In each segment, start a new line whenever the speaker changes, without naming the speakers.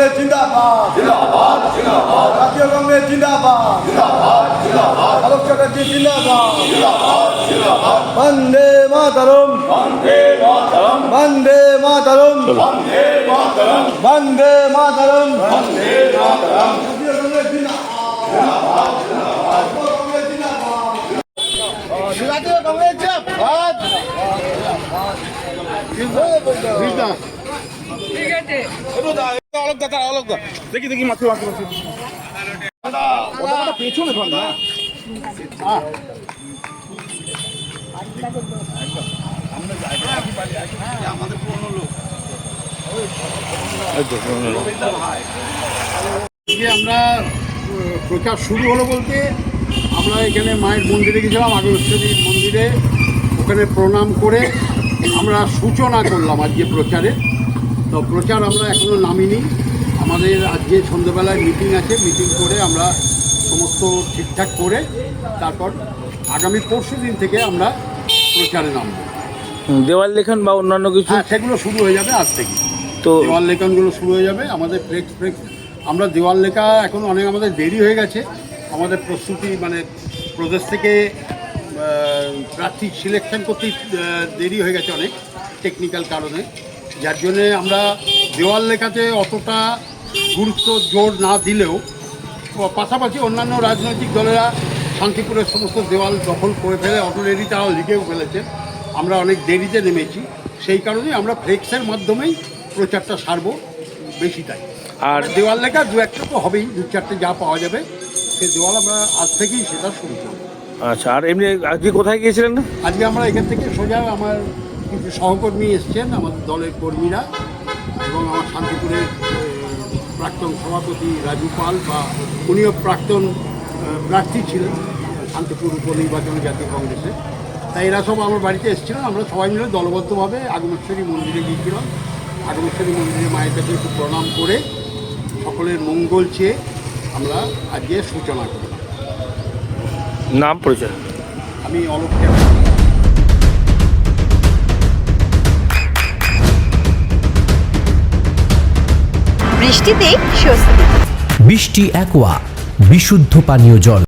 কংগ্রেস জিন্দাবাদ জিন্দাবাদ জিন্দাবাদ জাতীয় কংগ্রেস জিন্দাবাদ জিন্দাবাদ জিন্দাবাদ আলোক চ্যাটার্জি জিন্দাবাদ জিন্দাবাদ জিন্দাবাদ বন্দে মাতরম বন্দে মাতরম বন্দে মাতরম বন্দে মাতরম বন্দে মাতরম বন্দে মাতরম জাতীয় কংগ্রেস জিন্দাবাদ জিন্দাবাদ কংগ্রেস জিন্দাবাদ জাতীয় কংগ্রেস জিন্দাবাদ ঠিক আছে অলক দেখি দেখি মাথা পেছনে ফোন না আমাদের পুরনো লোক আমরা প্রচার শুরু হলো বলতে আমরা এখানে মায়ের মন্দিরে গেছিলাম আগেশ্বরীর মন্দিরে, ওখানে প্রণাম করে আমরা সূচনা করলাম আজকে প্রচারে। তো প্রচার আমরা এখনও নামিনি, আমাদের আজকে সন্ধ্যেবেলায় মিটিং আছে, মিটিং করে আমরা সমস্ত ঠিকঠাক করে তারপর আগামী পরশু দিন থেকে আমরা প্রচারে নামব।
দেওয়াল লেখন বা অন্যান্য কিছু
সেগুলো শুরু হয়ে যাবে আজ থেকে। তো দেওয়াল লেখনগুলো শুরু হয়ে যাবে। আমাদের ফ্লেক্স আমরা দেওয়াল লেখা এখন অনেক আমাদের দেরি হয়ে গেছে, আমাদের প্রস্তুতি মানে প্রদেশ থেকে প্রার্থী সিলেকশন করতে দেরি হয়ে গেছে অনেক টেকনিক্যাল কারণে, যার জন্যে আমরা দেওয়াল লেখাতে অতটা গুরুত্ব জোর না দিলেও পাশাপাশি অন্যান্য রাজনৈতিক দলেরা শান্তিপুরের সমস্ত দেওয়াল দখল করে ফেলে অলরেডি তারা লিখেও ফেলেছে। আমরা অনেক দেরিতে নেমেছি, সেই কারণেই আমরা ফ্লেক্সের মাধ্যমেই প্রচারটা সারবো বেশি তাই। আর দেওয়াল লেখা দু একটা তো হবেই, দু চারটে যা পাওয়া যাবে সেই দেওয়াল আমরা আজ থেকেই সেটা শুরু করব।
আচ্ছা, আর এমনি আজকে কোথায় গিয়েছিলেন?
আজকে আমরা এখান থেকে সোজা আমার কিছু সহকর্মী এসছেন, আমাদের দলের কর্মীরা এবং আমার শান্তিপুরের প্রাক্তন সভাপতি রাজু পাল বা উনিও প্রাক্তন প্রার্থী ছিলেন শান্তিপুর উপনির্বাচন জাতীয় কংগ্রেসে, তাই এরা সব আমার বাড়িতে এসেছিলেন। আমরা সবাই মিলে দলবদ্ধভাবে আগমেশ্বরী মন্দিরে গিয়েছিলাম। আগমেশ্বরী মন্দিরে মায়ের কাছে একটু প্রণাম করে সকলের মঙ্গল চেয়ে আমরা আজকে সূচনা করি।
নাম পরিচয়?
আমি অলক।
বৃষ্টিতে স্বস্তি।
বৃষ্টি অ্যাকোয়া, বিশুদ্ধ পানীয় জল।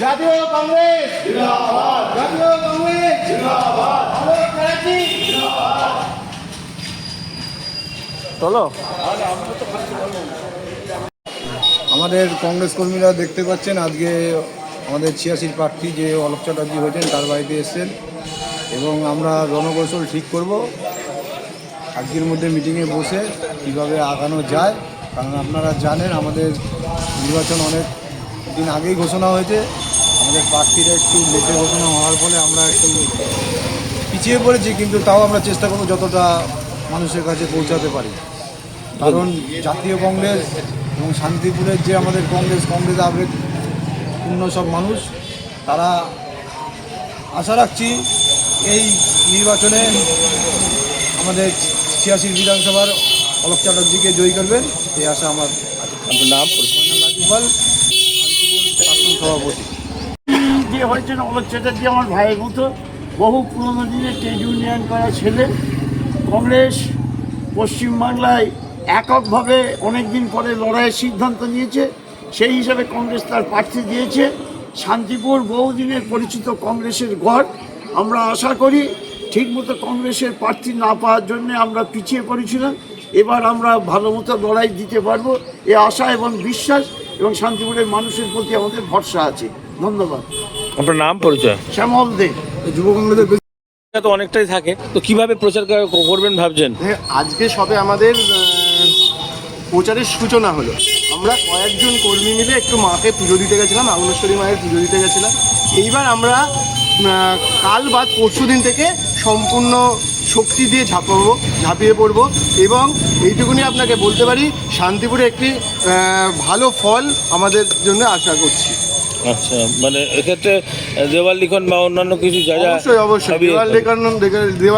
জাতীয় কংগ্রেস জিন্দাবাদ, জাতীয় কংগ্রেস জিন্দাবাদ, আলোক চ্যাটার্জি জিন্দাবাদ।
চলো।
আমাদের কংগ্রেস কর্মীরা দেখতে পাচ্ছেন আজকে আমাদের 86 প্রার্থী যে অলক চ্যাটার্জি হয়েছেন তার বাড়িতে এসছেন এবং আমরা রণকৌশল ঠিক করব আজকের মধ্যে মিটিংয়ে বসে কীভাবে আগানো যায়। কারণ আপনারা জানেন আমাদের নির্বাচন অনেক দিন আগেই ঘোষণা হয়েছে, আমাদের প্রার্থীরা একটু লেটে ঘোষণা হওয়ার ফলে আমরা একটু পিছিয়ে পড়েছি, কিন্তু তাও আমরা চেষ্টা করব যতটা মানুষের কাছে পৌঁছাতে পারি। কারণ জাতীয় কংগ্রেস এবং শান্তিপুরের যে আমাদের কংগ্রেস আবেগপূর্ণ সব মানুষ, তারা আশা রাখছি এই নির্বাচনে আমাদের 86 বিধানসভার অলক চ্যাটার্জিকে জয়ী করবেন, এই আশা আমার।
নাম?
রাজুপাল, শান্তিপুর প্রাক্তন সভাপতি।
যে হয়েছেন অলক চ্যাটার্জি আমার ভাইয়ের মতো, বহু পুরোনো দিনের ট্রেড ইউনিয়ন করা ছেলে। কংগ্রেস পশ্চিমবাংলায় এককভাবে অনেক দিন পরে লড়াইয়ের সিদ্ধান্ত নিয়েছে, সেই হিসাবে কংগ্রেস তার প্রার্থী দিয়েছে। শান্তিপুর বহুদিনের পরিচিত কংগ্রেসের গড়। আমরা আশা করি ঠিকমতো কংগ্রেসের প্রার্থী না পাওয়ার জন্য আমরা পিছিয়ে পড়েছিলাম, এবার আমরা ভালো মতো লড়াই দিতে পারবো এ আশা এবং বিশ্বাস এবং শান্তিপুরের মানুষের প্রতি আমাদের ভরসা আছে। ধন্যবাদ।
আপনার নাম পরিচয়?
শ্যামল দে।
যুব কংগ্রেসের
তো অনেকটাই থাকে, তো কিভাবে প্রচার করবেন ভাবছেন?
আজকে সবে আমাদের প্রচারের সূচনা হলো। আমরা কয়েকজন কর্মী মিলে একটু মাকে পুজো দিতে গেছিলাম, আগমেশ্বরী মায়ের পুজো দিতে গেছিলাম। এইবার আমরা কাল বাদ পরশু দিন থেকে সম্পূর্ণ শক্তি দিয়ে ঝাঁপিয়ে পড়ব এবং এইটুকুনি আপনাকে বলতে পারি শান্তিপুরে একটি ভালো ফল আমাদের জন্য আশা করছি।
আচ্ছা, মানে এক্ষেত্রে দেওয়াল লিখন বা অন্যান্য কিছু যা যা
অবশ্যই অবশ্যই
সবই
দেওয়াল লেখানো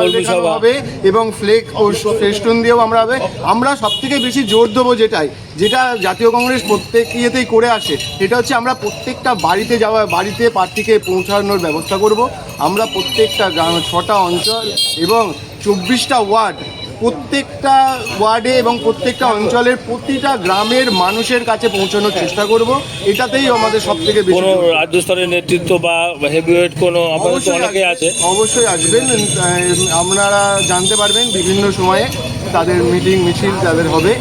কর্মী সভা।
হবে এবং ফ্লেক ও ফেস্টুন দিয়েও আমরা হবে। আমরা সব থেকে বেশি জোর দেবো যেটা জাতীয় কংগ্রেস প্রত্যেক ইয়েতেই করে আসে, সেটা হচ্ছে আমরা প্রত্যেকটা বাড়িতে প্রার্থীকে পৌঁছানোর ব্যবস্থা করব। আমরা প্রত্যেকটা গ্রাম, 6টা অঞ্চল এবং 24টা ওয়ার্ড, প্রত্যেকটা ওয়ার্ডে এবং প্রত্যেকটা অঞ্চলের প্রতিটা গ্রামের মানুষের কাছে পৌঁছানোর চেষ্টা করব। এটাতেই আমাদের সব থেকে বেশি
কোনো
জোর।
রাজ্য স্তরের নেতৃত্ব বা হেভিওয়েট কোনো আপনাদের তো অনেকেই আছে।
অবশ্যই আসবেন, আপনারা জানতে পারবেন বিভিন্ন সময়ে তাদের মিটিং মিছিল তাদের হবে।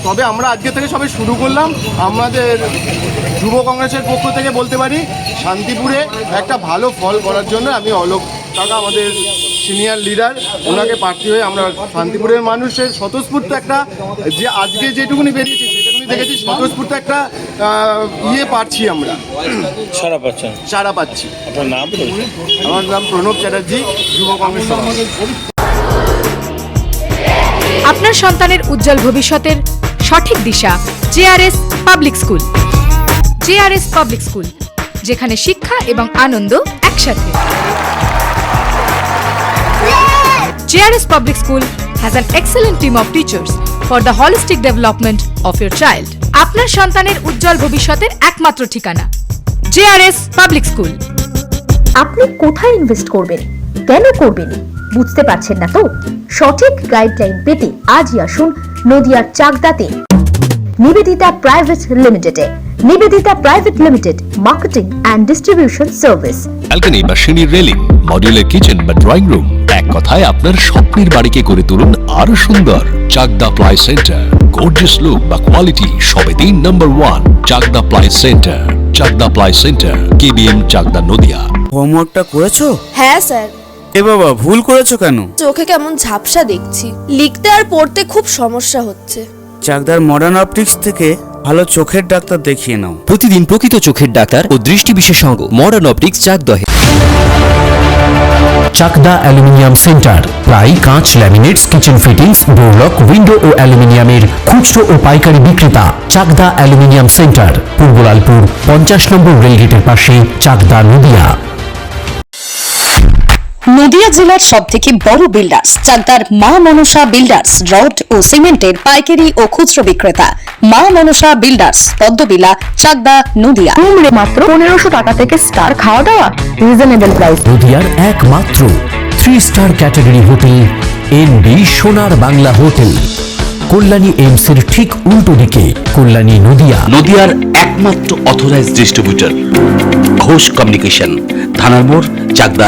তবে আমরা আজকে থেকে সবে শুরু করলাম। আমাদের যুব কংগ্রেসের পক্ষ থেকে বলতে পারি শান্তিপুরে একটা ভালো ফল করার জন্য আমি অলোক কাকা আমাদের সিনিয়র লিডার, ওনাকে প্রার্থী হয়ে আমরা শান্তিপুরের মানুষের স্বতঃস্ফূর্ত একটা, যে আজকে যেটুকুনি বেরিয়েছি সেটুকুনি দেখেছি স্বতঃস্ফূর্ত একটা পাচ্ছি, আমরা
সারা পাচ্ছেন।
সারা পাচ্ছি।
আপনার নাম পরিচয়?
আমার নাম প্রণব চ্যাটার্জি, যুব কংগ্রেস সভাপতি।
আপনার সন্তানের উজ্জ্বল ভবিষ্যতের সঠিক দিশা JRS public school. JRS public school, যেখানে শিক্ষা এবং আনন্দ একসাথে। JRS Public School has an excellent team of teachers for the holistic development of your child. আপনার সন্তানের উজ্জ্বল ভবিষ্যতের একমাত্র ঠিকানা JRS Public School।
আপনি কোথায় ইনভেস্ট করবেন, কেন করবেন বুঝতে পারছেন না তো? সঠিক গাইডলাইন পেতে আজই আসুন নদিয়ার চাকদাতে নিবেদিতা প্রাইভেট লিমিটেডে। Nivedita private limited, marketing and distribution service.
Balcony বা সিঁড়ির রেলিং, মডিউলার কিচেন বা ড্রয়িং রুম, এক কথায় আপনার স্বপ্নের বাড়িকে করে তুলুন আরো সুন্দর। Chakda ply centre, gorgeous look বা কোয়ালিটি সবে 3 নম্বর 1 Chakda ply centre. Chakda ply centre, KBM Chakda Nadia.
হোমওয়ার্কটা করেছো?
হ্যাঁ স্যার।
এ বাবা, ভুল করেছো কেন?
চোখে কেমন ঝাপসা দেখছি, লিখতে আর পড়তে খুব সমস্যা হচ্ছে।
চাকদার মডার্ন অপটিক্স থেকে ভালো চোখের ডাক্তার দেখিয়ে নাও।
প্রতিদিন প্রকৃত চোখের ডাক্তার ও দৃষ্টি বিশেষজ্ঞ মডার্ন অপটিক্স চাকদহে। চাকদা অ্যালুমিনিয়াম সেন্টার, প্রায় কাঁচ, laminates, kitchen fittings, door lock, window ও অ্যালুমিনিয়ামের খুচরো ও পাইকারি বিক্রেতা। চাকদা অ্যালুমিনিয়াম সেন্টার, পূর্বলালপুর 50 নম্বর রেলগেটের পাশে, চাকদা নদিয়া।
নদিয়া জেলার সব থেকে বড় বিল্ডার্স চাকদার মা মনসা বিল্ডার্স, রড ও সিমেন্টের পাইকারি ও খুচরো বিক্রেতা। মা মনসা বিল্ডার্স, পদ্মবিলা, চাকদা নদিয়া। রুম রে মাত্র 1500 টাকা থেকে স্টার খাওয়া দাওয়া, রিজনেবল প্রাইস।
নদিয়ার একমাত্র 3 স্টার ক্যাটাগরি হোটেল NB সোনার বাংলা হোটেল, কল্যাণী এইমস এর ঠিক উল্টো দিকে, কল্যাণী নদিয়া।
নদিয়ার একমাত্র অথরাইজড ডিস্ট্রিবিউটর ঘোষ কমিউনিকেশন, থানার মোড়, চাকদা।